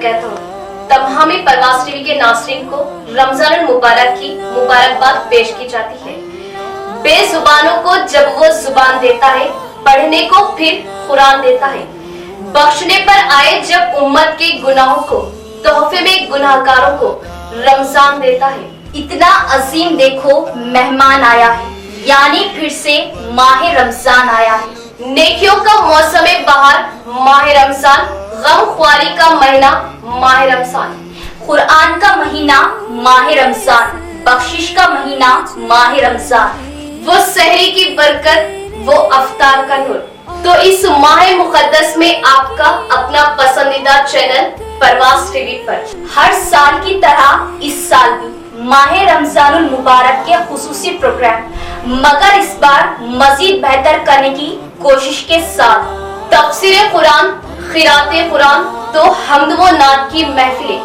कहता हूँ। तमामी परवास टीवी के नाज़रीन को रमजान मुबारक की मुबारकबाद पेश की जाती है। बेजुबानों को जब वो जुबान देता है, पढ़ने को फिर कुरान देता है। बख्शने पर आए जब उम्मत के गुनाहों को, तोहफे में गुनाहगारों को रमजान देता है। इतना अजीम देखो मेहमान आया है, यानी फिर से माह रमजान आया है। नेकियों का मौसम बहार माह रमजान, गमख्वारी का महीना माह रमजान, कुरान का महीना माह रमजान, बख्शिश का महीना माह रमजान, वो सहरी की बरकत, वो अफ्तार का नूर। तो इस माह मुकद्दस में आपका अपना पसंदीदा चैनल परवास टीवी पर हर साल की तरह इस साल भी माह रमजानुल मुबारक के खुसूसी प्रोग्राम, मगर इस बार मजीद बेहतर करने की कोशिश के साथ तफसीर कुरान, खिराते कुरान, तो हमद व नात की महफिलें,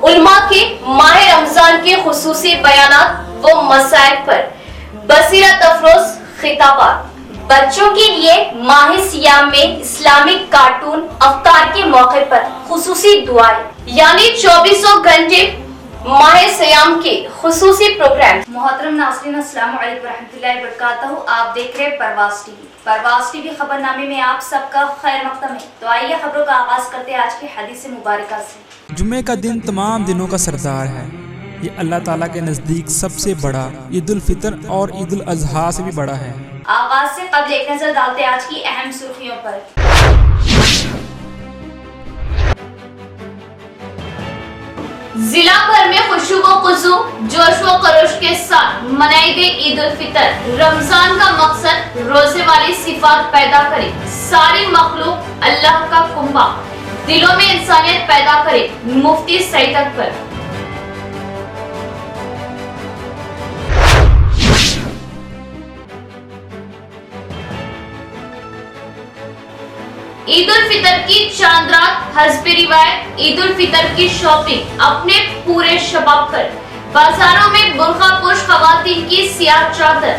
उलमा के माह रमजान के खुसूसी बयानात व मसाइल पर बसीरत अफरोज खिताबात, बच्चों के लिए माह सियाम में इस्लामिक कार्टून, अफ्तार के मौके पर खुसूसी दुआएं, यानी 24 घंटे माह सियाम के खुसूसी प्रोग्राम। मोहतरम नाज़रीन, अस्सलाम वालेकुम रहमतुल्लाहि व बरकातहू। आप देख रहे हैं परवास टीवी। परवास टीवी खबरनामे में आप सबका खैर मक़दम है। तो आइए खबरों का आगाज करते हैं आज की हदीस मुबारका से। जुम्मे का दिन तमाम दिनों का सरदार है। ये अल्लाह ताला के नज़दीक सबसे बड़ा ईद उल फितर और ईद उल अज़हा से भी बड़ा है। आगाज से कबल एक नजर डालते हैं आज की अहम सुर्खियों पर। जिला भर में खुशू व खुशू, जोश व खरोश के साथ मनाई गई ईद उल फितर। रमजान का मकसद रोजे वाली सिफात पैदा करे, सारी मखलूक अल्लाह का कुंबा, दिलों में इंसानियत पैदा करे। मुफ्ती सईद अकबर। ईद उल फितर की चांद रात, हस्बे रिवायत ईद उल फितर की शॉपिंग अपने पूरे शबाब पर। बाजारों में बुर्का पोश खवातीन की सियाह चादर,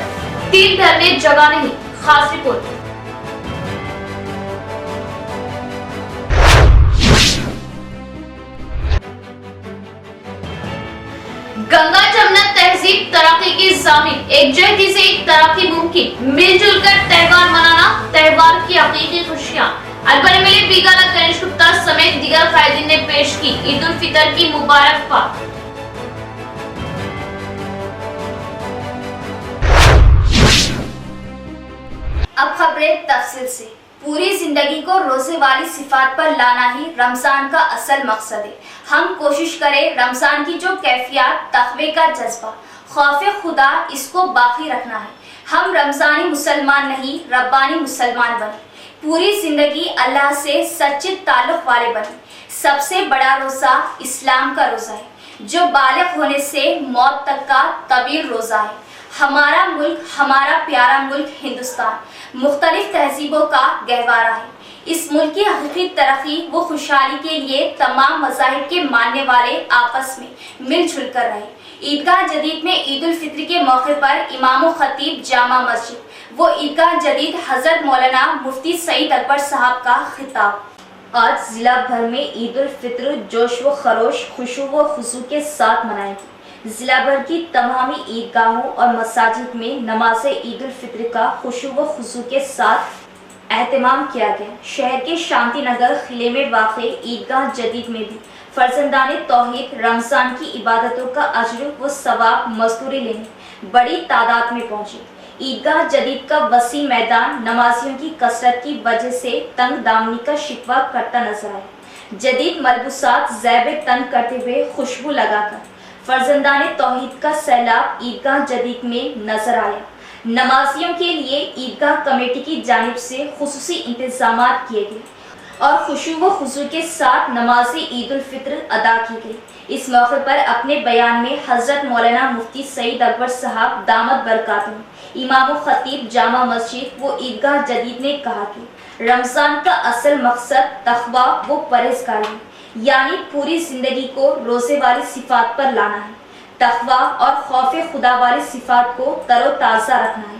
तिल धरने जगह नहीं। खास रिपोर्ट। गंगा जमुना तहजीब तरक्की की ज़ामिन, एकजहती से एक तरक्की मुमकिन, मिलजुल कर त्योहार मनाना, त्योहार की हकीकी खुशियाँ। अलबरी मिली बीगाला गणेश गुप्ता समेत दीगर कायदीन ने पेश की ईद उल फितर की मुबारकबाद। अब खबरें तफसील से। पूरी जिंदगी को रोजे वाली सिफात पर लाना ही रमजान का असल मकसद है। हम कोशिश करें रमजान की जो कैफियत, तक़वे का जज्बा, खौफ खुदा, इसको बाकी रखना है। हम रमजानी मुसलमान नहीं, रब्बानी मुसलमान बने। पूरी जिंदगी अल्लाह से सच्चे ताल्लुक वाले बने। सबसे बड़ा रोजा इस्लाम का रोजा है, जो बालिग होने से मौत तक का तवील रोजा है। हमारा मुल्क, हमारा प्यारा मुल्क हिंदुस्तान, मुख्तलिफ तहजीबों का गहवारा है। इस मुल्क की हकीकी तरक्की व खुशहाली के लिए तमाम मज़ाहिब के मानने वाले आपस में मिलजुल कर रहे। ईदगाह जदीद में ईद उल फित्र के मौके पर इमाम व खतीब जामा मस्जिद वो ईदगाह जदीद हजरत मौलाना मुफ्ती सईद अकबर साहब का खिताब। आज जिला भर में ईद उल फित्र जोश व खरोश, खुशू व खुशू के साथ मनाएगी। जिला भर की तमामी ईदगाहों और मसाजिद में नमाज ईद उल फित्र का खुशू व खुशू के साथ एहतमाम किया गया। शहर के शांति नगर किले में वाक़े ईदगाह जदीद में भी फर्जंदाने तौहीद रमजान की इबादतों का अजर व सवाब मजदूरी लेने बड़ी तादाद में पहुंचे। ईदगाह जदीद का वसी मैदान नमाजियों की कसरत की वजह से तंग दामनी का शिकवा करता नजर आया। जदीद मलबूसात ज़ैब तन करते हुए खुशबू लगाकर फर्जंदाने तौहीद का सैलाब ईदगाह जदीद में नजर आया। नमाजियों के लिए ईदगाह कमेटी की जानिब से खुसूसी इंतजामात किए गए और खुशू व खुशू के साथ नमाज ईद उल फित्र अदा की गई। इस मौके पर अपने बयान में हजरत मौलाना मुफ्ती सईद अकबर साहब दामद बरकातहू, इमाम व खतीब जामा मस्जिद व ईदगाह जदीद ने कहा कि रमजान का असल मकसद तक़वा व परहेज़गारी, यानी पूरी जिंदगी को रोजे वाली सिफात पर लाना है। तक़वा और खौफ खुदा वाली सिफात को तरोताज़ा रखना है।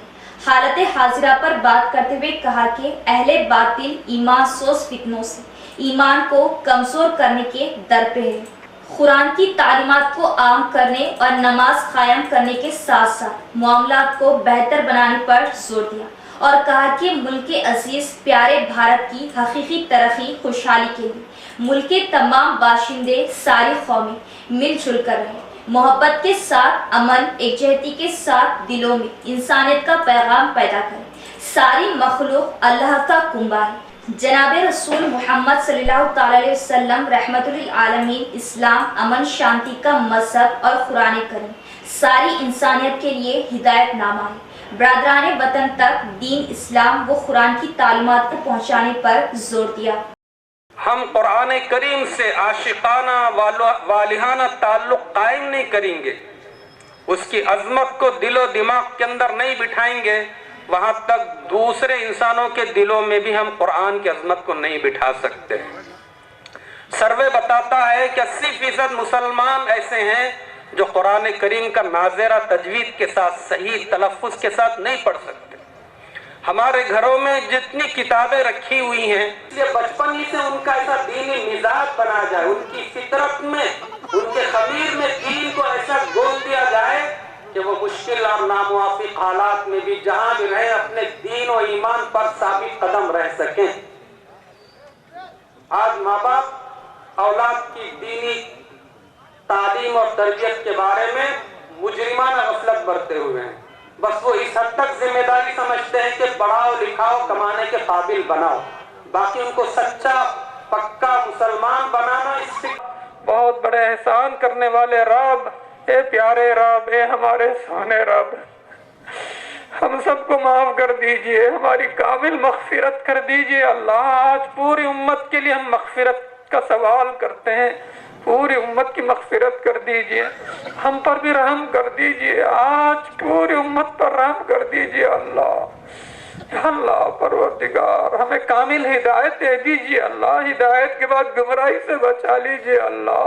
हालत हाजिरा पर बात करते हुए कहा कि अहले बातिल ईमान सोस फितनों से ईमान को कमजोर करने के दर पे है। कुरान की तालीमात को आम करने और नमाज कायम करने के साथ साथ मामलात को बेहतर बनाने पर जोर दिया और कहा कि मुल्क के अजीज प्यारे भारत की हकीकी तरक्की खुशहाली के लिए मुल्क के तमाम बाशिंदे सारी कौमें मिलजुल कर रहे, मोहब्बत के साथ अमन एकजहती के साथ दिलों में इंसानियत का पैगाम पैदा करें। सारी मखलूक अल्लाह का कुंबा है। जनाब रसूल मोहम्मद सल्लल्लाहु अलैहि वसल्लम रहमतुल आलमीन इस्लाम अमन शांति का मजहब और कुरान करीम सारी इंसानियत के लिए हिदायत नामा है। ब्रादराने वतन तक दीन इस्लाम व कुरान की तालीमात को पहुँचाने पर जोर दिया। हम कुरान करीम से आशिकाना वालिहाना ताल्लुक कायम नहीं करेंगे, उसकी अजमत को दिलो दिमाग के अंदर नहीं बिठाएंगे, वहां तक दूसरे इंसानों के दिलों में भी हम कुरान की अजमत को नहीं बिठा सकते। सर्वे बताता है कि 80% मुसलमान ऐसे हैं जो कुरान करीम का नाज़ेरा तजवीद के साथ सही तलफ़्फ़ुज़ के साथ नहीं पढ़ सकते। हमारे घरों में जितनी किताबें रखी हुई हैं, इसलिए बचपन ही से उनका ऐसा दीनी मिजाज बना जाए, उनकी फितरत में, उनके खमीर में दीन को ऐसा गोल दिया जाए कि वो मुश्किल और नामुवाफिक हालात में भी जहां भी रहे अपने दीन और ईमान पर साबित कदम रह सकें। आज माँ बाप औलाद की दीनी तालीम और तरबियत के बारे में मुजरिमाना गफलत बरते हुए हैं। बस वो इस हद तक जिम्मेदारी समझते हैं कि पढ़ाओ लिखाओ कमाने के काबिल बनाओ, बाकी उनको सच्चा पक्का मुसलमान बनाना इससे बहुत बड़े एहसान करने वाले रब, ए प्यारे रब, ए हमारे सोने रब, हम सबको माफ कर दीजिए, हमारी कामिल मग़फ़िरत कर दीजिए अल्लाह। आज पूरी उम्मत के लिए हम मग़फ़िरत का सवाल करते हैं, पूरी उम्मत की मग़फ़िरत कर दीजिए, हम पर भी रहम कर दीजिए, आज पूरी उम्मत पर रहम कर दीजिए अल्लाह। अल्लाह परवरदिगार हमें कामिल हिदायत दे दीजिए अल्लाह, हिदायत के बाद गुमराही से बचा लीजिए अल्लाह,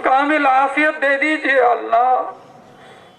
कामिल आफियत दे दीजिए अल्लाह,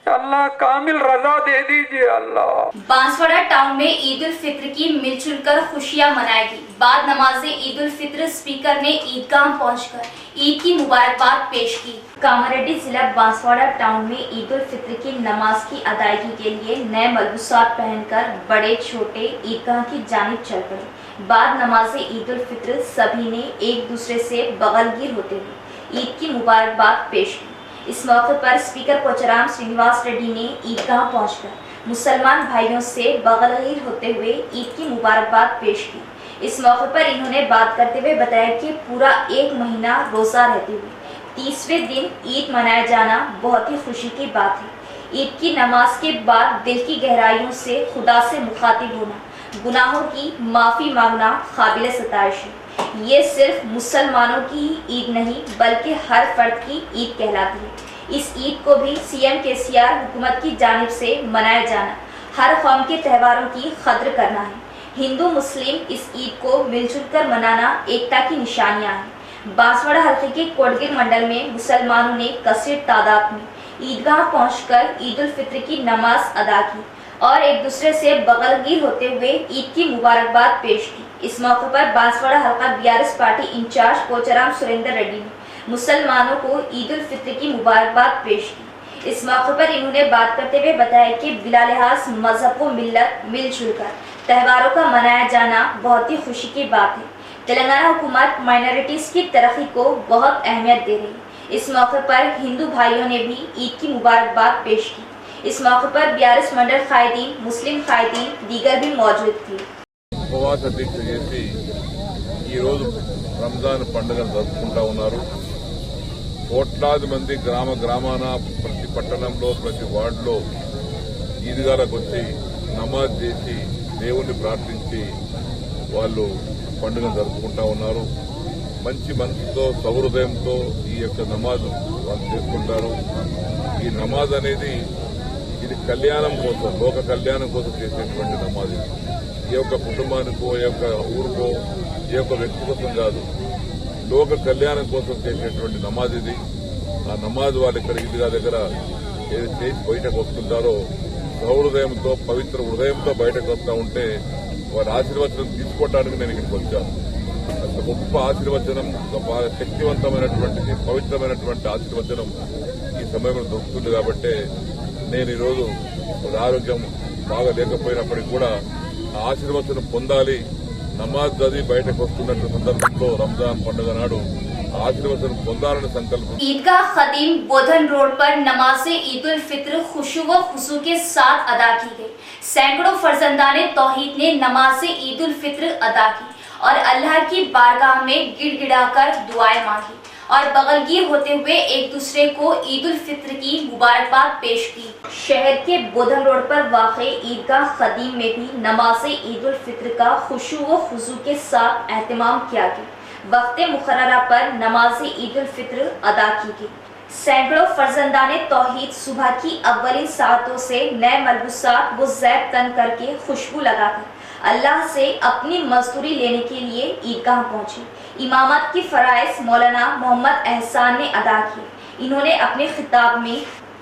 अल्लाह कामिल रजा दे दीजिए अल्लाह। बांसवाड़ा टाउन में ईद उल फित्र की मिलजुल कर खुशियां मनाएगी। बाद नमाज ईद उल फित्र स्पीकर ने ईदगाह पहुंचकर ईद की मुबारकबाद पेश की। कामारेड्डी जिला बांसवाड़ा टाउन में ईद उल फित्र की नमाज की अदायगी के लिए नए मलबूसात पहनकर बड़े छोटे ईदगाह की जानिब चल पड़े। बाद नमाज ईद उल फित्र सभी ने एक दूसरे से बगलगीर होते हुए ईद की मुबारकबाद पेश की। इस मौके पर स्पीकर पोचाराम श्रीनिवास रेड्डी ने ईदगाह पहुंचकर मुसलमान भाइयों से बगलगीर होते हुए ईद की मुबारकबाद पेश की। इस मौके पर इन्होंने बात करते हुए बताया कि पूरा एक महीना रोजा रहते हुए 30वें दिन ईद मनाया जाना बहुत ही खुशी की बात है। ईद की नमाज के बाद दिल की गहराइयों से खुदा से मुखातिब होना, गुनाहों की माफ़ी मांगना काबिल सताइश है। ये सिर्फ मुसलमानों की ही ईद नहीं बल्कि हर फर्द की ईद कहलाती है। इस ईद को भी सीएम केसीआर हुकूमत की जानिब से मनाया जाना, हर कौम के त्योहारों की कद्र करना है। हिंदू मुस्लिम इस ईद को मिलजुल कर मनाना एकता की निशानियां हैं। बांसवाड़ा हल्के के कोटगिर मंडल में मुसलमानों ने कसीर तादाद में ईदगाह पहुंचकर ईद उल फित्र की नमाज अदा की और एक दूसरे से बगलगीर होते हुए ईद की मुबारकबाद पेश की। इस मौके पर बांसवाड़ा हल्का BRS party incharge Pocharam Surender Reddy ने मुसलमानों को ईद उल फित्र की मुबारकबाद पेश की। इस मौके पर इन्होंने बात करते हुए बताया कि बिला लिहाज मजहब व मिल्लत मिलजुल कर त्योहारों का मनाया जाना बहुत ही खुशी की बात है। तेलंगाना हुकूमत माइनॉरिटीज की तरक्की को बहुत अहमियत दे रही है। इस मौके पर हिंदू भाइयों ने भी ईद की मुबारकबाद पेश की। इस मौके पर बीआरएस मंडल कायदीन, मुस्लिम कायदीन दीगर भी मौजूद थे। ఉపవాస దీక్ష చేసి ఈరోజు రంజాన్ పండుగను జరుపుకుంటా ఉన్నారు. కోట్లాది మంది గ్రామాన ప్రతి పట్టణంలో ప్రతి వార్డులో ఈద్గాలకు వచ్చి నమాజ్ చేసి దేవుణ్ణి ప్రార్థించి వాళ్ళు పండుగను జరుపుకుంటా ఉన్నారు. మంచి మనసుతో సౌహృదయంతో ఈ యొక్క నమాజ్ వాళ్ళు చేసుకుంటారు. ఈ నమాజ్ అనేది ఇది కళ్యాణం కోసం, లోక కళ్యాణం కోసం చేసేటువంటి నమాజ్. ఏ ఒక్క కుటుంబానికో, ఏ ఒక్క ఊరికో, ఏ ఒక్క వ్యక్తి కోసం కాదు, లోక కళ్యాణం కోసం చేసేటువంటి నమాజ్ ఇది. ఆ నమాజ్ వాళ్ళు ఇక్కడ ఈద్గా దగ్గర ఏది చేసి బయటకు వస్తుంటారో సౌహృదయంతో, పవిత్ర హృదయంతో బయటకు వస్తూ ఉంటే వారి ఆశీర్వచనం తీసుకోవడానికి నేను ఇక్కడికి వచ్చాను. గొప్ప ఆశీర్వచనం, బాగా శక్తివంతమైనటువంటిది, పవిత్రమైనటువంటి ఆశీర్వచనం ఈ సమయంలో దొరుకుతుంది. కాబట్టి నేను ఈరోజు ఆరోగ్యం బాగా లేకపోయినప్పటికీ కూడా ఆ ఆశీర్వచనం పొందాలి, నమాజ్ చదివి బయటకు వస్తున్నట్టు సందర్భంలో రంజాన్ పండుగ నాడు आशीर्वचन పొందాలని संकल्प। ईदगाह खदीम बोधन रोड पर नमाज ईद उल फित्र खुशू व खुशू के साथ अदा की गई। सैकड़ों फर्जंदाने तौहीद ने नमाज ईद उल फित्र अदा की और अल्लाह की बारगाह में गिड़गिड़ाकर दुआएं मांगी और बगलगीर होते हुए एक दूसरे को ईद उल फित्र की मुबारकबाद पेश की। शहर के बोधन रोड पर वाक़े ईदगाह खदीम में भी नमाज ईद उल फित्र का खुशू व खुशू के साथ एहतमाम किया गया। वक्त मुकर्ररा पर नमाज ईद उल फित्र अदा की गई। सैकड़ों फर्जंदाने तौहीद सुबह की अव्वलीन सातों से नए मलबूसात व ज़ैब तन करके खुशबू लगाकर अल्लाह से अपनी मजदूरी लेने के लिए ईदगाह पहुंचे। इमामत की फराइज मौलाना मोहम्मद एहसान ने अदा की। इन्होंने अपने खिताब में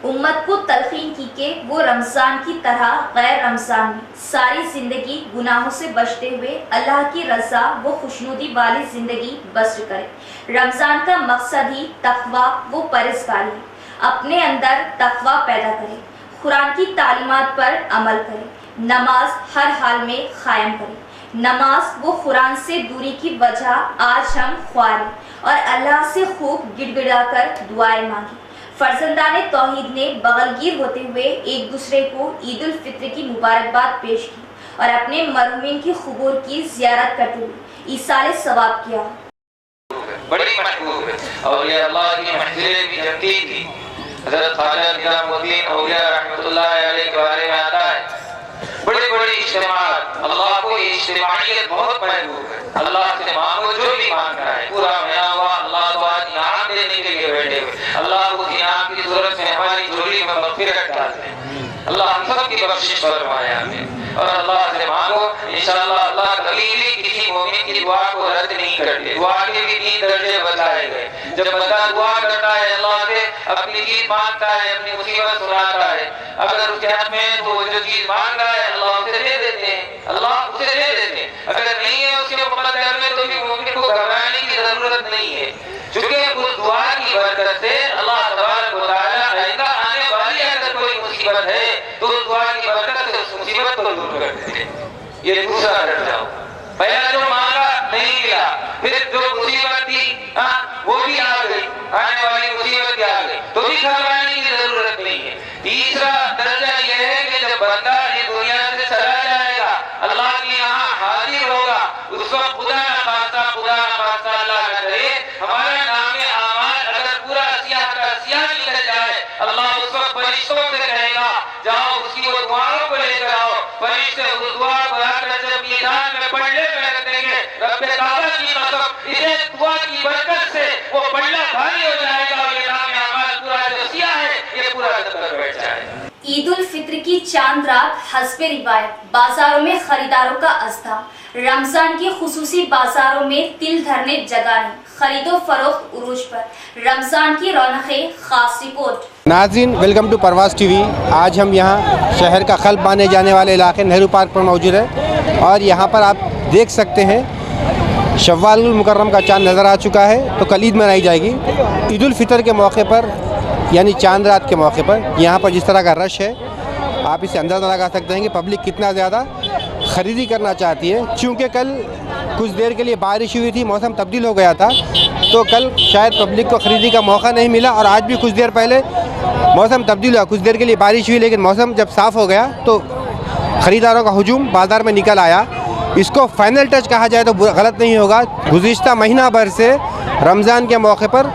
उम्मत को तलकीन की कि वो रमज़ान की तरह गैर रमज़ान में सारी ज़िंदगी गुनाहों से बचते हुए अल्लाह की रज़ा व खुशनुदी वाली ज़िंदगी बसर करे। रमज़ान का मकसद ही तक़वा व परहेज़गारी है। अपने अंदर तक़वा पैदा करें, कुरान की तालीमात पर अमल करें, नमाज हर हाल में क़ायम करें। नमाज व कुरान से दूरी की वजह आज हम ख्वार और अल्लाह से खूब गिड़गिड़ाकर दुआएं मांगी। फर्जंदाने तौहीद ने बगलगीर होते हुए एक दूसरे को ईद उल फित्र की मुबारकबाद पेश की और अपने मरहूमीन की क़ुबूर की ज़ियारत करते हुए ईसाले सवाब किया। बड़ी महबूब है और ये अल्लाह की महफिलें भी जमती थी। हज़रत ख्वाजा निज़ामुद्दीन औलिया रहमतुल्लाह अलैह के बारे में आता है, बड़े बड़े इज्तिमात, अल्लाह को ये इज्तिमाइयत बहुत महबूब है। अल्लाह से मांगो जो भी मांगना है, पूरा महीना हुआ अल्लाह तो आज इनाम देने के लिए बैठे हुए, अल्लाह को इनाम की सूरत में हमारी झोली में मग़फ़िरत डालते हैं। अल्लाह हम सब की बख्शिश फरमाए हमें और अल्लाह से मांगो, इंशाअल्लाह अल्लाह कभी भी किसी मोमिन की दुआ को रद्द नहीं करते। दुआ के भी 3 दर्जे बताए गए। जब बंदा दुआ करता है अल्लाह से, अपनी चीज मांगता है, अपनी मुसीबत सुनाता है, अगर उसके हाथ में तो जो चीज मांग रहा है अल्लाह उसे दे देते हैं, अल्लाह उसे दे देते हैं। अगर नहीं है उसके मुक़द्दर में तो भी मोमिन को घबराने की जरूरत नहीं है, क्योंकि उस दुआ की बरकत से अल्लाह तबारक व तआला आइंदा आने वाली अगर कोई मुसीबत है तो उस दुआ की बरकत से उस मुसीबत को दूर कर देते हैं। ये दूसरा दर्जा। पहला जो मांगा नहीं मिला, फिर जो मुसीबत थी वो भी आ गई, आने वाली मुसीबत भी आ गई, तो भी घबराने की जरूरत नहीं है। तीसरा दर्जा यह है कि जब बंदा इस दुनिया से चला जाएगा, अल्लाह के यहाँ हाजिर होगा, उस वक्त खुदा न खास्ता अल्लाह न करे हमारा नाम आमाल अगर पूरा सियाह का सियाह निकल जाए, अल्लाह उस वक्त फरिश्तों से कहेगा जाओ उसकी वो दुआओं को लेकर आओ। फरिश्ते उस दुआ को आकर जब मीज़ान में पलड़े में रख देंगे, रब्बे काबा की कसम इसे दुआ की बरकत से वो पलड़ा भारी हो जाएगा और ये नाम आमाल पूरा जो सियाह है ये पूरा दफ्तर बैठ जाएगा। ईद उल फित्र की चांद रात हस्बे रिवायत बाजारों में खरीदारों का अज़्दाम। रमजान की खुसूसी बाजारों में तिल धरने जगह नहीं, खरीदो फरोख्त उरूज पर। रमजान की रौनकें, खास रिपोर्ट। नाज़रीन, वेलकम टू परवाज़ टीवी। आज हम यहाँ शहर का क़ल्ब माने जाने वाले इलाके नेहरू पार्क पर मौजूद है और यहाँ पर आप देख सकते हैं शव्वाल मुकर्रम का चाँद नज़र आ चुका है, तो कल ईद मनाई जाएगी। ईद उल फितर के मौके पर यानी चांद रात के मौके पर यहाँ पर जिस तरह का रश है, आप इसे अंदाज़ा लगा सकते हैं कि पब्लिक कितना ज़्यादा ख़रीदी करना चाहती है। चूँकि कल कुछ देर के लिए बारिश हुई थी, मौसम तब्दील हो गया था, तो कल शायद पब्लिक को ख़रीदी का मौका नहीं मिला और आज भी कुछ देर पहले मौसम तब्दील हुआ, कुछ देर के लिए बारिश हुई, लेकिन मौसम जब साफ़ हो गया तो ख़रीदारों का हुजूम बाज़ार में निकल आया। इसको फ़ाइनल टच कहा जाए तो गलत नहीं होगा। गुज़िश्ता महीना भर से रमज़ान के मौके पर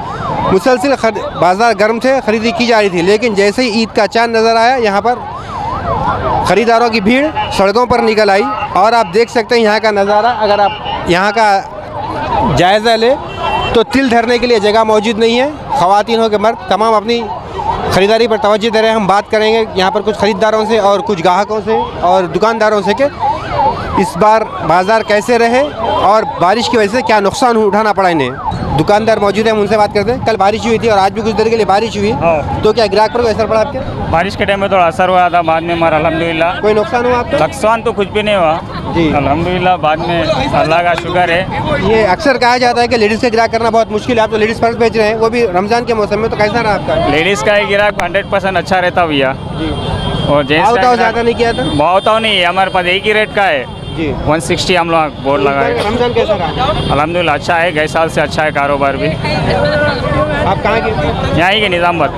मुसलसिल बाज़ार गर्म थे, ख़रीदी की जा रही थी, लेकिन जैसे ही ईद का चाँद नज़र आया यहाँ पर ख़रीदारों की भीड़ सड़कों पर निकल आई और आप देख सकते हैं यहाँ का नज़ारा। अगर आप यहाँ का जायज़ा लें तो तिल धरने के लिए जगह मौजूद नहीं है। ख़वातीन हो के मर्द तमाम अपनी ख़रीदारी पर तवज्जो दे रहे हैं। हम बात करेंगे यहाँ पर कुछ ख़रीदारों से और कुछ ग्राहकों से और दुकानदारों से कि इस बार बाज़ार कैसे रहे और बारिश की वजह से क्या नुकसान उठाना पड़ा इन्हें। दुकानदार मौजूद हैं, हम उनसे बात करते हैं। कल बारिश हुई थी और आज भी कुछ देर के लिए बारिश हुई, तो क्या ग्राहक पर कोई असर पड़ा आपके? बारिश के टाइम में थोड़ा असर हुआ था, बाद में हमारा अल्हम्दुलिल्लाह कोई नुकसान हुआ आपका? नुकसान तो कुछ भी नहीं हुआ जी अल्हम्दुलिल्लाह, बाद में अल्लाह का शुक्र है। ये अक्सर कहा जाता है कि लेडीज़ का ग्राहक करना बहुत मुश्किल है, आप तो लेडीज़ पर्स बेच रहे हैं, वो भी रमज़ान के मौसम में, तो कैसा रहा आपका? लेडीज़ का ही ग्राहक 100% अच्छा रहता भैया, जी और जेंट्स भाव ज़्यादा नहीं किया था? बहुत नहीं है, हमारे पास एक ही रेट का है जी 160 हम लोग बोर्ड लगाए। रमज़ान कैसा रहा? अल्हम्दुलिल्लाह अच्छा है, गए साल से अच्छा है कारोबार भी। आप कहाँ के? यहाँ ही के निज़ामबाद।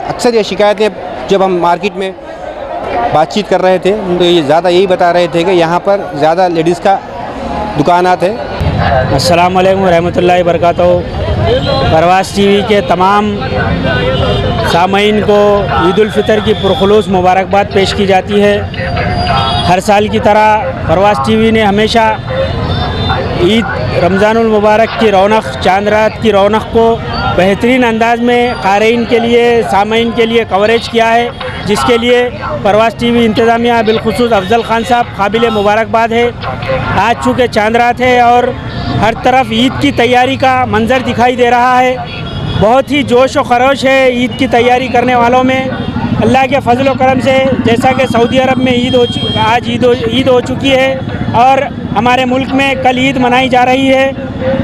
अक्सर ये शिकायतें जब हम मार्केट में बातचीत कर रहे थे तो ये ज़्यादा यही बता रहे थे कि यहाँ पर ज़्यादा लेडीज़ का दुकानात है। अस्सलाम वालेकुम रहमतुल्लाहि बरकातहू। परवास टीवी के तमाम सामीन को ईद उल फितर की पुरखुलूस मुबारकबाद पेश की जाती है। हर साल की तरह परवास टीवी ने हमेशा ईद रमज़ानुल मुबारक की रौनक, चांद रात की रौनक को बेहतरीन अंदाज में क़ारीन के लिए, सामीन के लिए कवरेज किया है, जिसके लिए परवास टीवी इंतज़ामिया बिलखुसूस अफजल खान साहब काबिल मुबारकबाद है। आज चूँकि चांद रात है और हर तरफ ईद की तैयारी का मंजर दिखाई दे रहा है, बहुत ही जोश व खरोश है ईद की तैयारी करने वालों में। अल्लाह के फजल व करम से जैसा कि सऊदी अरब में आज ईद हो चुकी है और हमारे मुल्क में कल ईद मनाई जा रही है,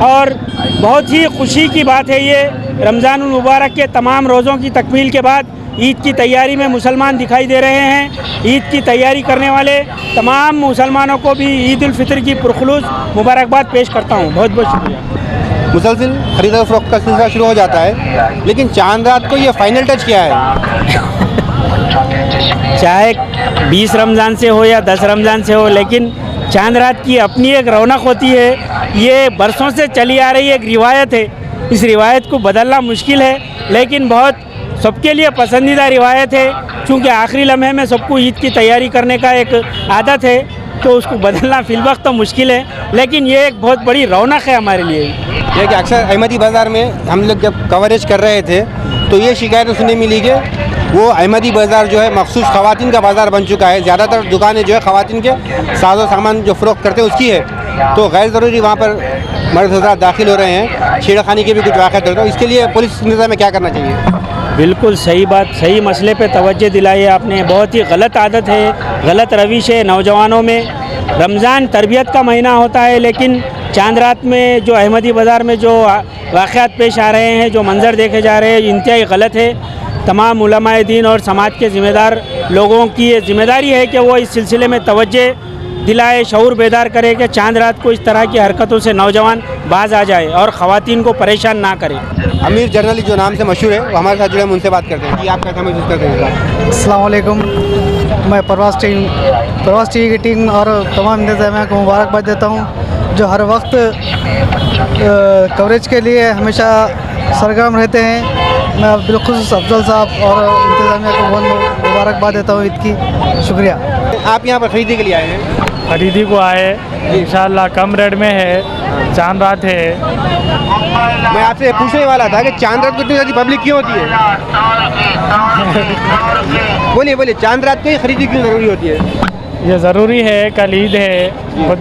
और बहुत ही खुशी की बात है ये रमज़ानुल मुबारक के तमाम रोज़ों की तकमील के बाद ईद की तैयारी में मुसलमान दिखाई दे रहे हैं। ईद की तैयारी करने वाले तमाम मुसलमानों को भी ईद उल फितर की पुरखुलूस मुबारकबाद पेश करता हूँ। बहुत बहुत शुक्रिया। मुसलसिल खरीदा फरोख्त का सिलसिला शुरू हो जाता है, लेकिन चांद रात को ये फाइनल टच क्या है? चाहे 20 रमज़ान से हो या 10 रमज़ान से हो, लेकिन चांद रात की अपनी एक रौनक होती है। ये बरसों से चली आ रही एक रिवायत है, इस रिवायत को बदलना मुश्किल है, लेकिन बहुत सबके लिए पसंदीदा रिवायत है। चूँकि आखिरी लम्हे में सबको ईद की तैयारी करने का एक आदत है, तो उसको बदलना फिलवक्त तो मुश्किल है, लेकिन ये एक बहुत बड़ी रौनक है हमारे लिए। ये कि अक्सर अहमदी बाज़ार में हम लोग जब कवरेज कर रहे थे तो ये शिकायतें सुनने मिली कि वो अहमदी बाज़ार जो है मखसूस ख़वातीन का बाज़ार बन चुका है। ज़्यादातर दुकानें जो है ख़वातीन के साजो सामान जो फ़रोख्त करते हैं उसकी है, तो गैर ज़रूरी वहाँ पर मर्द हज़रात दाखिल हो रहे हैं, छेड़खानी के भी कुछ वाक़ होते हैं। इसके लिए पुलिस निज़ाम में क्या करना चाहिए? बिल्कुल सही बात, सही मसले पे तवज्जो दिलाई है आपने। बहुत ही गलत आदत है, गलत रविश है नौजवानों में। रमज़ान तरबियत का महीना होता है, लेकिन चांद रात में जो अहमदी बाज़ार में जो वाक़यात पेश आ रहे हैं, जो मंज़र देखे जा रहे हैं, इंतहाई गलत है। तमाम उलमाए दीन और समाज के ज़िम्मेदार लोगों की ये ज़िम्मेदारी है कि वो इस सिलसिले में तवज्जो दिलाए, शऊर बेदार करे कि चांद रात को इस तरह की हरकतों से नौजवान बाज आ जाए और ख़वातीन को परेशान ना करे। अमीर जर्नली जो नाम से मशहूर है वो हमारे साथ जुड़े, हम उनसे बात करते हैं कि आप कैसा महसूस करते हैं? अस्सलाम वालेकुम। मैं परवास टीवी की टीम और तमाम इंतज़ामिया को मुबारकबाद देता हूँ, जो हर वक्त कवरेज के लिए हमेशा सरगर्म रहते हैं। मैं बिलखुसूस अफजल साहब और इंतज़ामिया को बहुत मुबारकबाद देता हूँ ईद की। शुक्रिया। आप यहाँ पर खरीदी के लिए आए हैं? खरीदी को आए, इंशाल्लाह कम रेट में है, चांद रात है। मैं आपसे पूछने वाला था कि चांद रात को इतनी ज़्यादा पब्लिक क्यों होती है? बोलिए चांद रात को ही खरीदी क्यों ज़रूरी होती है? ये ज़रूरी है, कल ईद है, बहुत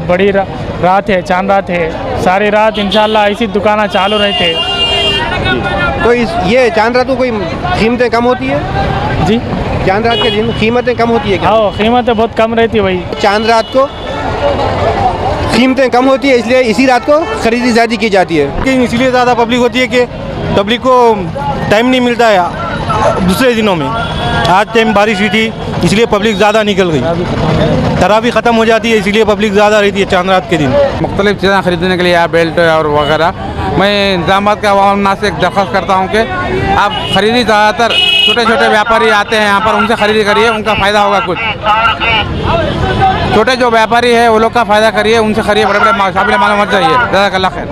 बड़ी रात है, चांद रात है। सारी रात इंशाल्लाह ऐसी दुकानें चालू रहते। तो ये चांद रात को कोई कीमतें कम होती है? जी, चांद रात के दिन कीमतें कम होती है क्या? हाँ, कीमतें बहुत कम रहती है भाई। चांद रात को कीमतें कम होती है, इसलिए इसी रात को खरीदी ज़्यादा की जाती है। इसलिए ज़्यादा पब्लिक होती है कि पब्लिक को टाइम नहीं मिलता है दूसरे दिनों में। आज टाइम बारिश हुई थी इसलिए पब्लिक ज़्यादा निकल गई, तरावी ख़त्म हो जाती है इसलिए पब्लिक ज़्यादा रहती है चांद रात के दिन। मुख्तलिफ चीज़ें ख़रीदने के लिए या बेल्ट और वगैरह, मैं निज़ामाबाद के अवाम से एक दरख्वास्त करता हूँ कि आप खरीदी, ज़्यादातर छोटे छोटे व्यापारी आते हैं यहाँ पर, उनसे खरीदी करिए, उनका फ़ायदा होगा। कुछ छोटे जो व्यापारी है वो लोग का फ़ायदा करिए, उनसे खरीदिए, बड़े बड़े शामिल मालूम मत जाइए। जज़ाकल्लाह खैर।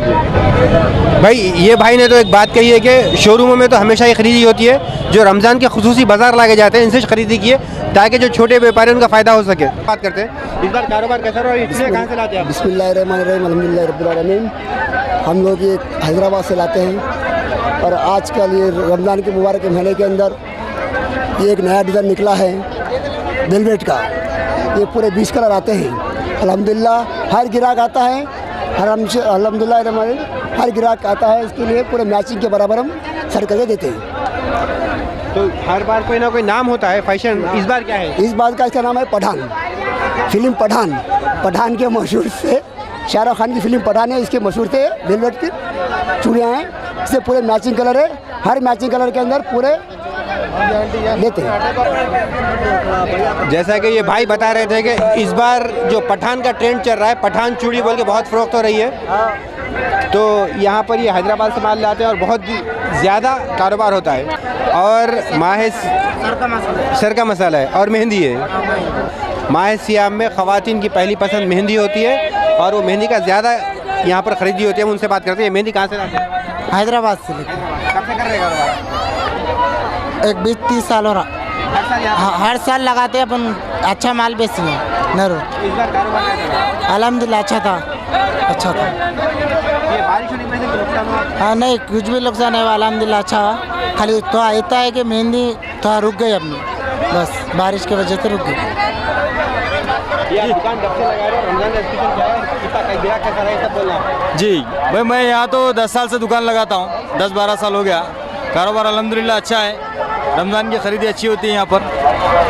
भाई ये भाई ने तो एक बात कही है कि शोरूमों में तो हमेशा ही खरीदी होती है, जो रमज़ान के खुसूसी बाज़ार लागे जाते हैं इनसे खरीदी किए ताकि जो छोटे व्यापारी उनका फ़ायदा हो सके। बात करते हैं इस बार कारोबार कैसा रहा, इसलिए कहाँ से लाते हैं? बिस्मिल्लाहिर्रहमानिर्रहीम, अल्हम्दुलिल्लाहि रब्बिल आलमीन। हम लोग ये हैदराबाद से लाते हैं और आजकल ये रमज़ान के मुबारक महीने के अंदर ये एक नया डिज़ाइन निकला है वेलवेट का। ये पूरे 20 कलर आते हैं। अल्हम्दुलिल्लाह हर गिराक आता है अल्हम्दुलिल्लाह हर ग्राहक आता है, इसके लिए पूरे मैचिंग के बराबर हम सरकतें देते हैं। तो हर बार कोई ना कोई नाम होता है फैशन, इस बार क्या है? इस बार का इसका नाम है पठान, फिल्म पठान। पठान के मशहूर से शाहरुख खान की फिल्म पठान है, इसके मशहूर थे वेलवेट की चूड़ियाँ हैं, इससे पूरे मैचिंग कलर है, हर मैचिंग कलर के अंदर पूरे देते हैं। जैसा कि ये भाई बता रहे थे कि इस बार जो पठान का ट्रेंड चल रहा है, पठान चूड़ी बोल के बहुत फ़रोख्त हो रही है, तो यहाँ पर ये हैदराबाद से माल लाते हैं और बहुत ज़्यादा कारोबार होता है। और सर का मसाला है और मेहंदी है। माह सियाम में ख़वातीन की पहली पसंद मेहंदी होती है और वो मेहंदी का ज़्यादा यहाँ पर ख़रीदी होती है। हम उनसे बात करते हैं, मेहंदी कहाँ से लाते हैं? हैदराबाद से लेके। कब से कर रहे हैं कारोबार? एक 20-30 साल हो रहा। हर साल लगाते हैं अपन, अच्छा माल बेचते हैं नरो। इस बार कारोबार कैसा था? अल्हम्दुलिल्लाह अच्छा था। ये बारिश होने की वजह से नुकसान हुआ? हाँ नहीं, कुछ भी नुकसान है, अल्हम्दुलिल्लाह अच्छा हुआ। खाली तो इतना है कि मेहंदी थोड़ा रुक गई अपनी, बस बारिश की वजह से रुक गई। ये दुकान कब से लगा रहे हो? रमजान का स्पेशल क्या है? कितना ग्राहक कैसा रहा है, सब बोलना है। जी भाई, मैं यहाँ तो 10 साल से दुकान लगाता हूँ, 10-12 साल हो गया। कारोबार अल्हम्दुलिल्लाह अच्छा है, रमज़ान की ख़रीदी अच्छी होती है यहाँ पर।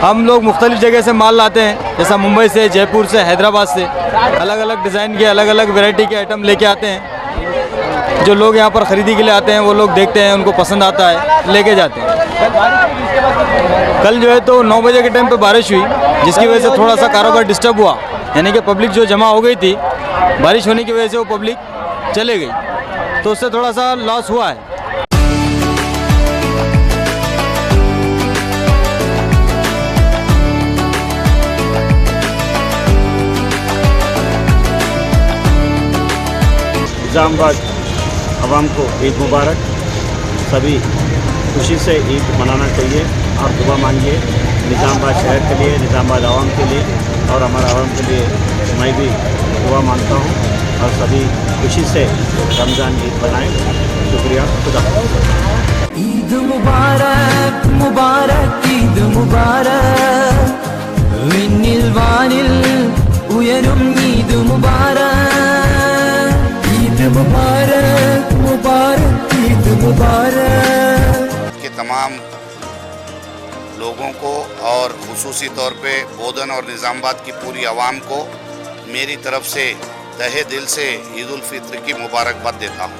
हम लोग मुख्तलिफ़ जगह से माल लाते हैं, जैसा मुंबई से, जयपुर से, हैदराबाद से, अलग अलग डिज़ाइन के, अलग अलग वैरायटी के आइटम लेके आते हैं। जो लोग यहाँ पर ख़रीदी के लिए आते हैं वो लोग देखते हैं, उनको पसंद आता है, लेके जाते हैं। कल जो है तो 9 बजे के टाइम पे बारिश हुई, जिसकी वजह से थोड़ा सा कारोबार डिस्टर्ब हुआ, यानी कि पब्लिक जो जमा हो गई थी, बारिश होने की वजह से वो पब्लिक चले गई, तो उससे थोड़ा सा लॉस हुआ है। निज़ामाबाद आवाम को ईद मुबारक। सभी खुशी से ईद मनाना चाहिए और दुआ मांगिए निज़ामाबाद शहर के लिए, निज़ामाबाद आवाम के लिए और हमारा आवाम के लिए। मैं भी दुआ मांगता हूँ और सभी खुशी से रमज़ान ईद बनाएं। शुक्रिया, खुदा। ईद मुबारक मुबारक ईद मुबारक, विनिल वानिल उयरुम ईद मुबारक, ईद मुबारक मुबारक ईद मुबारक। के तमाम लोगों को और खुसूसी तौर पे बोधन और निज़ामाबाद की पूरी आवाम को मेरी तरफ से तहे दिल से ईद उल फित्र की मुबारकबाद देता हूँ।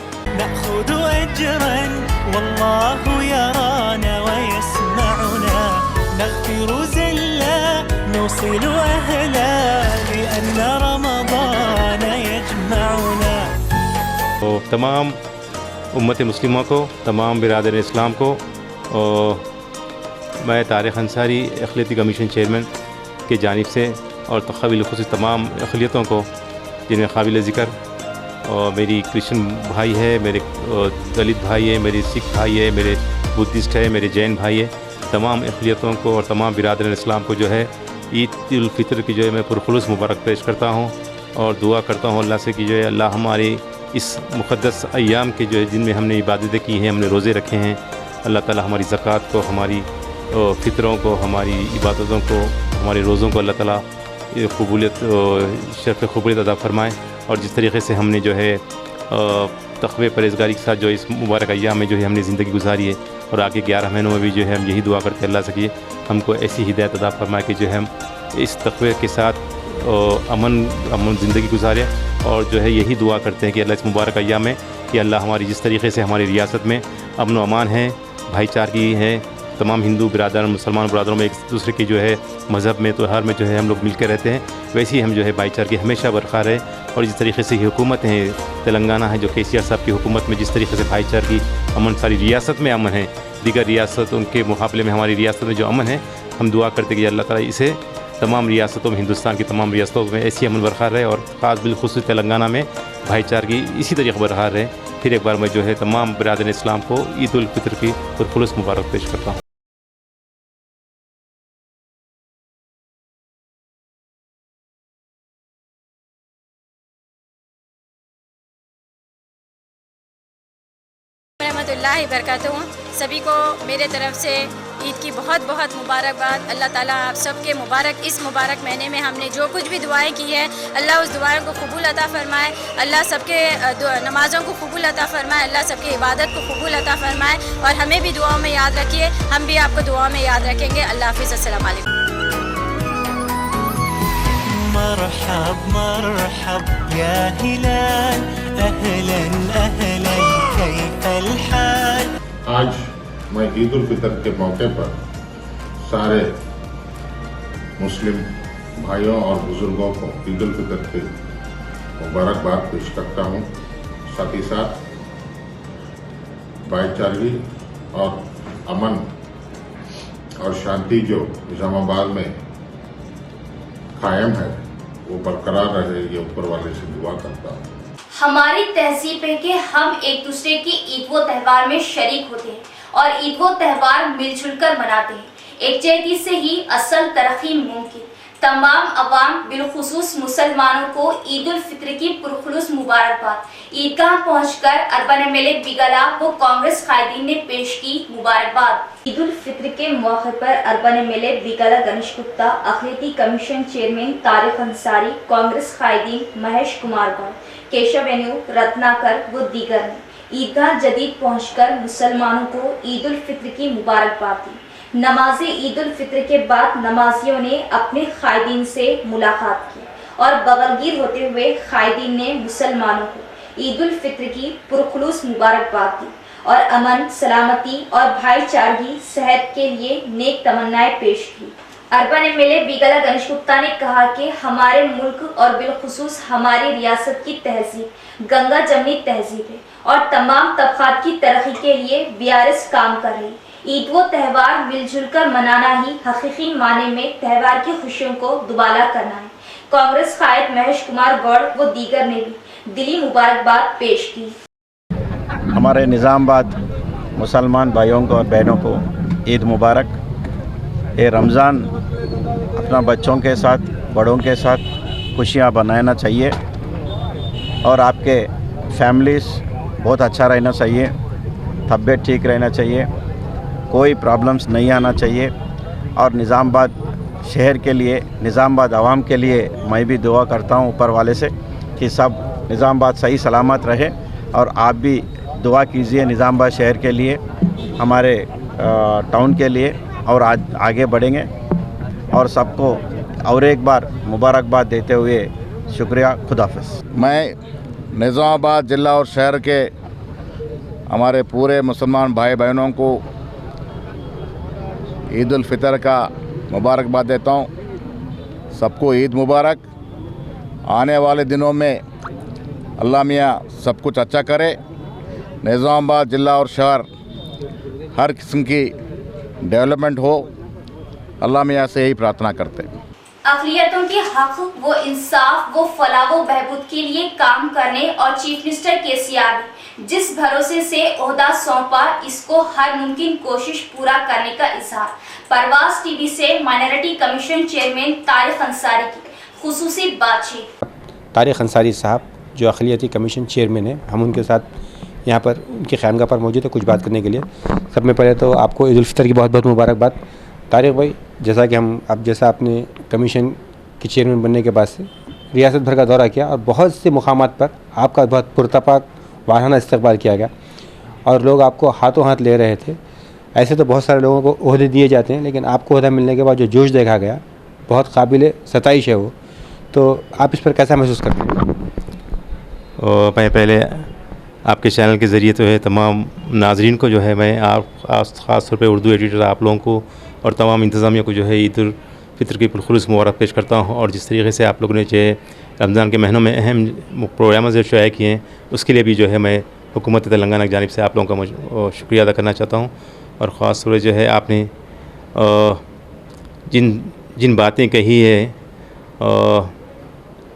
तो तमाम उम्मत मुस्लिमों को, तमाम बिरादर इस्लाम को, और मैं तारिक अंसारी अक़लियती कमीशन चेयरमैन के जानिब से और काबिल ख़ुसूस तमाम अक़लियतों को, जिनमें काबिल ज़िक्र और मेरी क्रिश्चियन भाई है, मेरे दलित भाई है, मेरे सिख भाई है, मेरे बुद्धिस्ट है, मेरे जैन भाई है, तमाम अक़लियतों को और तमाम बिरादर इस्लाम को जो है ईद उल फितर की जो है मैं पुरखुलूस मुबारक पेश करता हूँ और दुआ करता हूँ अल्लाह से कि जो है अल्लाह हमारे इस मुक़द्दस अय्याम के जो है जिनमें हमने इबादतें की हैं, हमने रोज़े रखे हैं, अल्लाह ताला हमारी ज़कात को, हमारी फ़ितरों को, हमारी इबादतों को, हमारे रोज़ों को अल्लाह ताला क़बूलियत, शर्फ़ क़बूलियत अदा फ़रमाए। और जिस तरीक़े से हमने जो है तक़वे परहेज़गारी के साथ जो इस मुबारक अय्याम में जो है हमने ज़िंदगी गुजारी है और आगे 11 महीनों में भी जो है हम यही दुआ करते हैं अल्लाह से कि हमको ऐसी हिदायत अदा फ़रमाए कि जो है हम इस तक़वे के साथ अमन ज़िंदगी गुजारें। और जो है यही दुआ करते हैं कि अल्लाह इस मुबारक अय्याम में कि अल्लाह हमारी जिस तरीक़े से हमारी रियासत में अमन व अमान है, भाईचारगी है, तमाम हिंदू बिरादर, मुसलमान बिरादरों में एक दूसरे की जो है मज़हब में, त्यौहार में जो है हम लोग मिल कर रहते हैं, वैसे ही हम जो है भाईचारगी हमेशा बरकरार है। और जिस तरीके से हुकूमत है तेलंगाना है, जो केसीआर साहब की हुकूमत में जिस तरीके से भाईचारगी अमन सारी रियासत में अमन है, दीगर रियासतों के मुकाबले में हमारी रियासत में जो अमन है, हम दुआ करते कि अल्लाह ताला इसे तमाम रियासतों में, हिंदुस्तान की तमाम रियासतों में ऐसी अमन बरकरार रहे और ख़ास बिलखुसूस तेलंगाना में भाईचारगी इसी तरीके बरकरार रहे। फिर एक बार मैं जो है तमाम बिरादर इस्लाम को ईद उल फितर की पुरखुलूस मुबारक पेश करता हूँ। रहमतुल्लाहि बरकातहू। सभी को मेरे तरफ से ईद की बहुत बहुत मुबारकबाद। अल्लाह ताला आप सबके मुबारक इस मुबारक महीने में हमने जो कुछ भी दुआएं की है अल्लाह उस दुआओं को कबूल अता फरमाए। अल्लाह सबके नमाज़ों को कबूल अता फरमाए। अल्लाह सबकी इबादत को कबूल अता फरमाए और हमें भी दुआओं में याद रखिए। हम भी आपको दुआओं में याद रखेंगे। अल्लाह हाफिज़। अस्सलाम वालेकुम। मरहब मरहब या हिलाल अहलन अहलन कैफल हाल। आज मैं ईद उल फितर के मौके पर सारे मुस्लिम भाइयों और बुजुर्गों को ईद उल फितर की मुबारकबाद पेश करता हूँ। साथ ही साथ भाईचारगी और अमन और शांति जो निजामाबाद में कायम है वो बरकरार रहे, ये ऊपर वाले से दुआ करता हूँ। हमारी तहजीब है कि हम एक दूसरे की ईद व त्यौहार में शरीक होते हैं और ईद व त्यौहार मिलजुल कर मनाते हैं। एकजुटती से ही असल तरक्की मुमकिन। तमाम अवाम बिलखुसूस मुसलमानों को ईद उल फित्र की पुरखुलूस मुबारकबाद। ईदगाह पहुंचकर अर्बन एमएलए बिगला व कांग्रेस कायदीन ने पेश की मुबारकबाद। ईद उल फित्र के मौके पर अर्बन एमएलए बिगला गणेश गुप्ता, अखिलती कमीशन चेयरमैन तारिक अंसारी, कांग्रेस कायदीन महेश कुमार गौड़, केशव वेन्यू, रत्नाकर व दीगर ने ईदगाह जदीद पहुंचकर मुसलमानों को ईद उल फित्र की मुबारकबाद दी। नमाज ईद उल फित्र के बाद नमाजियों ने अपने कायदीन से मुलाकात की और बगलगीर होते हुए कायदीन ने मुसलमानों को ईद उल फित्र की पुरखुलूस मुबारकबाद दी और अमन, सलामती और भाईचारगी सेहत के लिए नेक तमन्नाएं पेश की। अर्बन एमएलए बिगला गणेश गुप्ता ने कहा कि हमारे मुल्क और बिलखुसूस हमारी रियासत की तहजीब गंगा जमनी तहजीब है और तमाम तबकात की तरक्की के लिए बीआरएस काम कर रही। ईद व त्यौहार मिलजुल कर मनाना ही हकीकी माने में त्यौहार की खुशियों को दुबाला करना है। कांग्रेस कायद महेश कुमार गौड़ व दीगर ने भी दिली मुबारकबाद पेश की। हमारे निज़ामाबाद मुसलमान भाइयों को और बहनों को ईद मुबारक। ये रमज़ान अपना बच्चों के साथ, बड़ों के साथ खुशियाँ बनाना चाहिए और आपके फैमिलीज़ बहुत अच्छा रहना चाहिए, तबीयत ठीक रहना चाहिए, कोई प्रॉब्लम्स नहीं आना चाहिए। और निज़ामाबाद शहर के लिए, निज़ामाबाद आवाम के लिए मैं भी दुआ करता हूँ ऊपर वाले से कि सब निज़ामाबाद सही सलामत रहे और आप भी दुआ कीजिए निज़ामाबाद शहर के लिए, हमारे टाउन के लिए, और आज आगे बढ़ेंगे। और सबको और एक बार मुबारकबाद देते हुए शुक्रिया। खुदा हाफ़िज़। मैं निज़ामाबाद ज़िला और शहर के हमारे पूरे मुसलमान भाई बहनों को ईद उल फितर का मुबारकबाद देता हूँ। सबको ईद मुबारक। आने वाले दिनों में अल्लाह मियाँ सब कुछ अच्छा करे। निज़ामाबाद ज़िला और शहर हर किस्म की डेवलपमेंट हो, अल्लाह मियाँ से यही प्रार्थना करते हैं। अक़लियतों के हक व इंसाफ व फलाह व बहबूद के लिए काम करने और चीफ मिनिस्टर केसीआर ने जिस भरोसे से ओहदा सौंपा, इसको हर मुमकिन कोशिश पूरा करने का इजहार। परवाज़ टीवी से minority commission chairman Tariq Ansari की खुसूसी बातचीत। तारिक अंसारी साहब जो अक़लियती कमीशन चेयरमैन है, हम उनके साथ यहाँ पर उनकी ख़ैमगाह पर मौजूद है कुछ बात करने के लिए। सब में पहले तो आपको ईद उल फितर की बहुत बहुत मुबारकबाद। तारिक भाई, जैसा कि जैसा आपने कमीशन के चेयरमैन बनने के बाद से रियासत भर का दौरा किया और बहुत से मुकामात पर आपका बहुत पुरतपाक वाराना इस्तकबाल किया गया और लोग आपको हाथों हाथ ले रहे थे। ऐसे तो बहुत सारे लोगों को ओहदे दिए जाते हैं, लेकिन आपको ओहदा मिलने के बाद जो जोश देखा गया बहुत काबिल सताइश है वो। तो आप इस पर कैसा महसूस करते हैं? मैं पहले आपके चैनल के ज़रिए तो है तमाम नाजरीन को जो है मैं ख़ास तौर पे उर्दू एडिटर आप लोगों को और तमाम इंतज़ामिया को जो है ईद उल फितर की पुरखुलूस मुबारक पेश करता हूँ। और जिस तरीके से आप लोगों ने जो है रमज़ान के महीनों में अहम प्रोग्राम जो शाया किए हैं, उसके लिए भी जो है मैं हुकूमत तेलंगाना की जानिब से आप लोगों का शुक्रिया अदा करना चाहता हूँ। और ख़ास तौर जो है आपने जिन बातें कही है,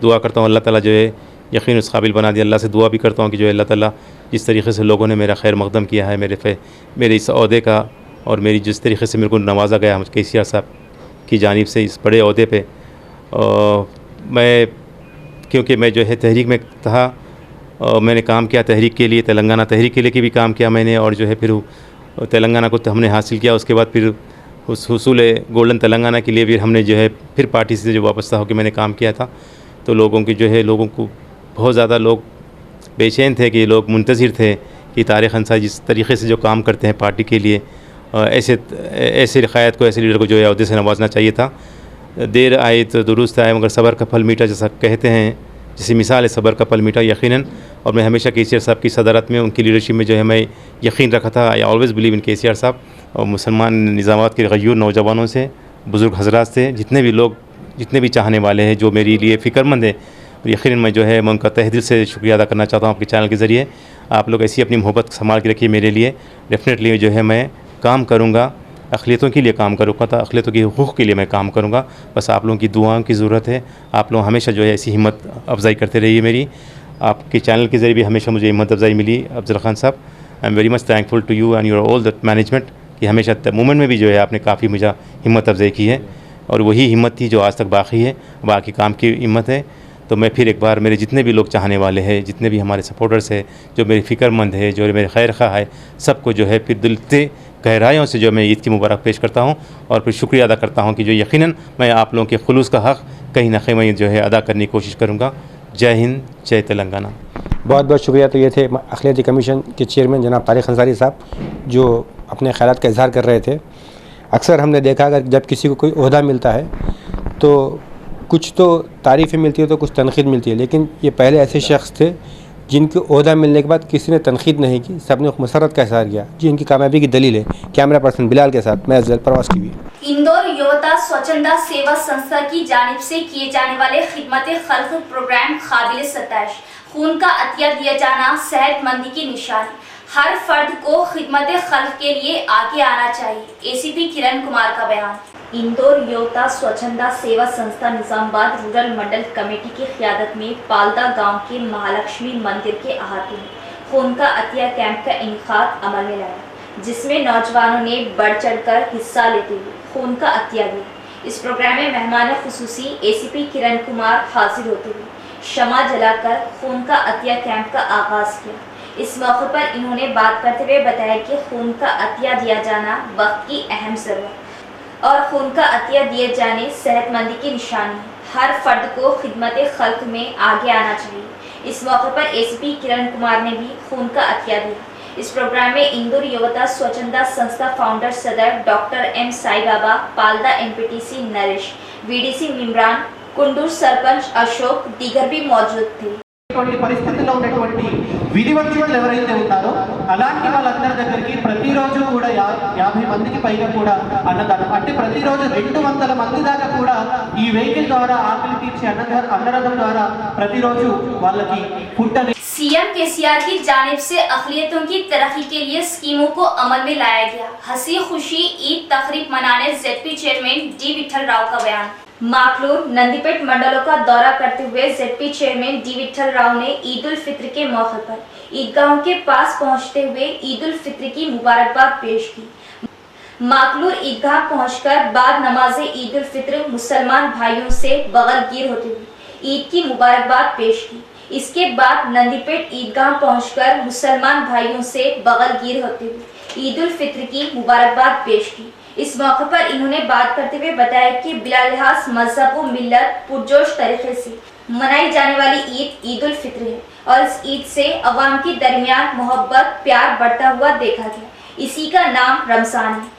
दुआ करता हूँ अल्लाह ताला जो है यकीन उस काबिल बना दिया। अल्लाह से दुआ भी करता हूँ कि जो है अल्लाह ताला जिस तरीके से लोगों ने मेरा खैर मकदम किया है, मेरे इस अहदे का और मेरी जिस तरीके से मेरे को नवाजा गया केसीआर साहब की जानिब से इस बड़े अहदे पे, मैं क्योंकि मैं जो है तहरीक में था, मैंने काम किया तहरीक के लिए, तेलंगाना तहरीक के लिए भी काम किया मैंने, और जो है फिर तेलंगाना को हमने हासिल किया। उसके बाद फिर उस हुसूल गोल्डन तेलंगाना के लिए भी हमने जो है फिर पार्टी से जो वापस होकर मैंने काम किया था। तो लोगों की जो है लोगों को बहुत ज़्यादा लोग बेचैन थे कि लोग मुंतज़िर थे कि तारिक अंसारी जिस तरीके से जो काम करते हैं पार्टी के लिए ऐसे क़यादत को, ऐसे लीडर को जो है अहदे से नवाजना चाहिए था। देर आए तो दुरुस्त आए, मगर सब्र का फल मीठा जैसा कहते हैं, जैसी मिसाल है सब्र का फल मीठा यकीनन। और मैं हमेशा KCR साहब की सदारत में, उनकी लीडरशिप में जो है मैं यकीन रखा था। I always believe in KCR साहब। और मुसलमान निज़ामात के गयूर नौजवानों से, बुज़ुर्ग हज़रात से, जितने भी लोग, जितने भी चाहने वाले हैं जो मेरे लिए फ़िक्रमंद है, यकीनन मैं जो है मैं उनका तहे दिल से शुक्रिया अदा करना चाहता हूँ आपके चैनल के ज़रिए। आप लोग ऐसी अपनी मोहब्बत संभाल के रखिए मेरे लिए। डेफिनेटली जो है मैं काम करूँगा, अक़लियतों के लिए काम करूँगा, तो अक़लियतों के हुकूक़ के लिए मैं काम करूँगा। बस आप लोगों की दुआओं की ज़रूरत है। आप लोग हमेशा जो है ऐसी हिम्मत अफजाई करते रहिए मेरी। आपके चैनल के ज़रिए भी हमेशा मुझे हिम्मत अफजाई मिली। Afzal Khan Sahab, I am very much thankful to you and your all the management कि हमेशा मूवमेंट में भी जो है आपने काफ़ी मुझे हिम्मत अफजाई की है, और वही हिम्मत थी जो आज तक बाकी है, बाकी काम की हिम्मत है। तो मैं फिर एक बार मेरे जितने भी लोग चाहने वाले हैं, जितने भी हमारे सपोर्टर्स हैं, जो मेरे फ़िक्रमंद है, जो मेरे खैर खा है, सबको जो है फिर दिल से गहराइयों से जो मैं ईद की मुबारक पेश करता हूँ। और फिर शुक्रिया अदा करता हूँ कि जो यकीनन मैं आप लोगों के खुलूस का हक़ कहीं ना कहीं मैं जो है अदा करने की कोशिश करूँगा। जय हिंद, जय तेलंगाना। बहुत बहुत शुक्रिया। तो ये थे अक़लियती कमीशन के चेयरमैन जनाब तारिक अंसारी साहब, जो अपने ख़यालात का इजहार कर रहे थे। अक्सर हमने देखा अगर जब किसी को कोई ओहदा मिलता है तो कुछ तो तारीफ़ें मिलती है तो कुछ तनक़ीद मिलती है, लेकिन ये पहले ऐसे शख्स थे जिनके ओहदा मिलने के बाद किसी ने तनक़ीद नहीं की, सब ने मसरत का इज़हार किया। जी, इनकी कामयाबी की दलील है। कैमरा पर्सन बिलाल के साथ मैं अफजल, प्रवास TV। इंदौर युवता स्वच्छंदा सेवा संस्था की जानिब से किए जाने वाले खिदमत खल्क प्रोग्राम काबिल सताइश। खून का अतिया दिया जाना सेहतमंदी की निशानी। हर फर्द को खिदमत खल्क के लिए आगे आना चाहिए। ACP किरण कुमार का बयान। इंदौर युवता स्वच्छंदा सेवा संस्था निजामाबाद रूरल मंडल कमेटी की क़यादत में पालदा गांव के महालक्ष्मी मंदिर के अहाते में खून का अतिया कैंप का इनेकाद अमल में लाया, जिसमें नौजवानों ने बढ़ चढ़कर हिस्सा लेते हुए खून का अतिया दिया। इस प्रोग्राम में मेहमान खुसूसी ACP किरण कुमार हाजिर होते हुए शमा जलाकर खून का अतिया कैंप का आगाज़ किया। इस मौके पर इन्होंने बात करते हुए बताया कि खून का अतिया दिया जाना वक्त की अहम ज़रूरत और खून का अतिया दिए जाने सेहतमंदी की निशानी है। हर फर्द को खिदमत खल्क में आगे आना चाहिए। इस मौके पर ACP किरण कुमार ने भी खून का अतिया दिया। इस प्रोग्राम में इंदौर युवता स्वच्छंदा संस्था फाउंडर सदर doctor M Sai Baba, Palda NPTC Naresh, VDC मिमरान, Kungdur sarpanch Ashok दीगर भी मौजूद थे। పరిస్థితుల్లో ఉన్నటువంటి విధివంతులు ఎవరైతే ఉన్నారో అలాంటి వాళ్ళందరి దగ్గరికి ప్రతిరోజు కూడా 50 మందికి పైగా కూడా అన్నదానం, అంటే ప్రతిరోజు 200 మంది దాకా కూడా ఈ వెహికల్ ద్వారా ఆకలి తీర్చే అన్నదానం ద్వారా ప్రతిరోజు వాళ్ళకి ఫుడ్ అనేది CM KCR की जानिब से अक़लियतों की तरक्की के लिए स्कीमों को अमल में लाया गया। हंसी खुशी ईद तकरीब मनाने ZP chairman D Vithal Rao का बयान। माकलूर नंदीपेट मंडलों का दौरा करते हुए ZP chairman D Vithal Rao ने ईद उल फित्र के मौके पर ईदगाहों के पास पहुंचते हुए ईद उल फित्र की मुबारकबाद पेश की। माकलूर ईदगाह पहुंचकर बाद नमाज़े ईद उल फित्र मुसलमान भाइयों से बगलगीर होते हुए ईद की मुबारकबाद पेश की। इसके बाद नंदीपेट ईदगाह पहुंचकर मुसलमान भाइयों से बगलगीर होते हुए ईद उल फित्र की मुबारकबाद पेश की। इस मौके पर इन्होंने बात करते हुए बताया कि बिला लिहाज मजहब व मिल्लत पुरजोश तरीके से मनाई जाने वाली ईद ईद उल फित्र है और इस ईद से अवाम के दरमियान मोहब्बत प्यार बढ़ता हुआ देखा गया। इसी का नाम रमज़ान है।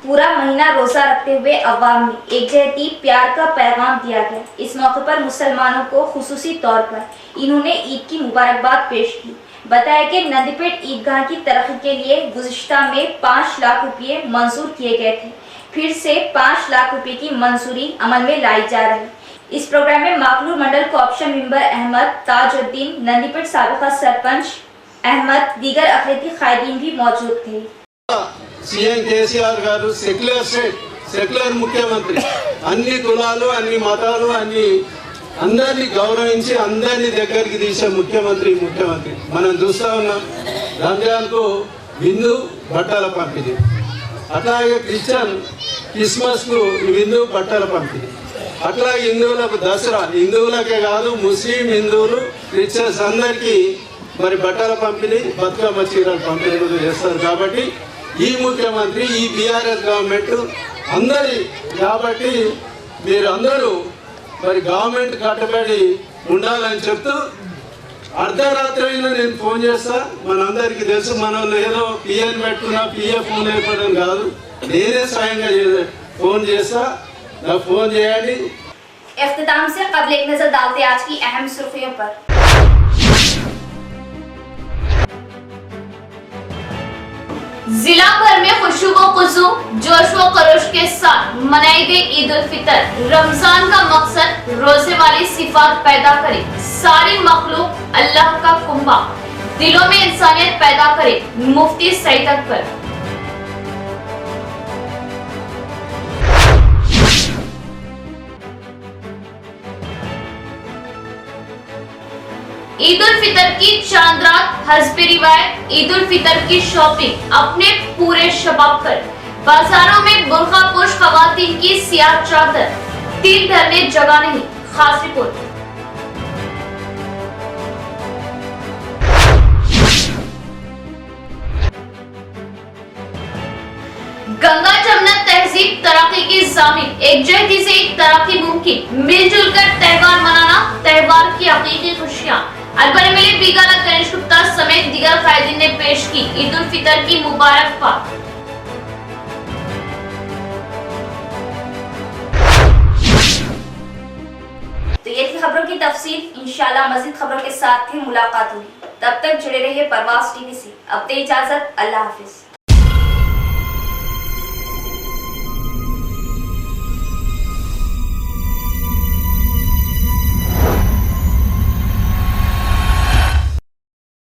पूरा महीना रोज़ा रखते हुए अवाम में एकजहती प्यार का पैगाम दिया गया। इस मौके पर मुसलमानों को खुसूसी तौर पर इन्होंने ईद की मुबारकबाद पेश की। बताया कि नंदीपेट ईदगाह की तरक्की के लिए गुज़िश्ता में 5 लाख रुपये मंजूर किए गए थे। फिर से 5 लाख रुपये की मंजूरी अमल में लाई जा रही। इस प्रोग्राम में माकलूर मंडल कोऑप्शन मेंबर अहमद ताजुद्दीन, नंदीपेट साबिका सरपंच अहमद, दीगर अक़लियती क़ायदीन भी मौजूद थे। CM KCR గారు సెక్యులర్ ముఖ్యమంత్రి, అన్ని కులాలు అన్ని మతాలు అన్ని అందరినీ గౌరవించి అందరినీ దగ్గరికి తీసే ముఖ్యమంత్రి మనం చూస్తూ ఉన్నాం। రంజాన్కు విందు బట్టల పంపిణీ, అట్లాగే క్రిస్మస్కు విందు బట్టల పంపిణీ, అట్లాగే హిందువులకు దసరా, హిందువులకే కాదు ముస్లిం హిందువులు క్రిస్టియన్స్ అందరికీ మరి బట్టల పంపిణీ, బతుకమ్మ చీరల పంపిణీ కూడా చేస్తారు। కాబట్టి ఈ ముఖ్యమంత్రి, ఈ BRS గవర్నమెంట్ అందరి కాబట్టి మీరందరూ మరి గవర్నమెంట్ కట్టుబడి ఉండాలని చెప్తూ అర్ధరాత్రి అయినా నేను ఫోన్ చేస్తా. మనందరికీ తెలుసు, మన వాళ్ళు ఏదో పిఎన్ పెట్టుకున్నా పిఏ ఫోన్ అయిపోవడం కాదు, నేనే స్వయంగా ఫోన్ చేస్తా, నాకు ఫోన్ చేయండి. इख्तिताम से कबल एक नजर डालते आज की अहम सुर्खियों पर। जिला भर में खुशू व खुशू जोश व खरोश के साथ मनाई गई ईद उल फितर। रमजान का मकसद रोजे वाली सिफात पैदा करे, सारी मखलूक अल्लाह का कुंबा, दिलों में इंसानियत पैदा करे। मुफ्ती सईद अकबर। ईद उल फितर की चांद रात हस्बे रिवायत ईद उल फितर की शॉपिंग अपने पूरे शबाब पर। बाजारों में बुर्का पोश खवातीन की सियाह चादर, तिल धरने जगह नहीं। खास रिपोर्ट। गंगा जमुना तहजीब तरक्की की जामिन, एकजुहती से एक तरक्की मुमकिन। मिलजुल कर त्योहार मनाना त्योहार की हकीकी खुशियाँ। अकबर एमएलए बीगाला गणेश गुप्ता समेत दीगर कायदीन ने पेश की ईद उल फितर की मुबारकबाद। तो ये थी खबरों की तफसील। इंशाल्लाह मज़ीद खबरों के साथ ही मुलाकात होगी। तब तक जुड़े रहिए परवाज़ टीवी से। अब दे इजाजत, अल्लाह हाफिज।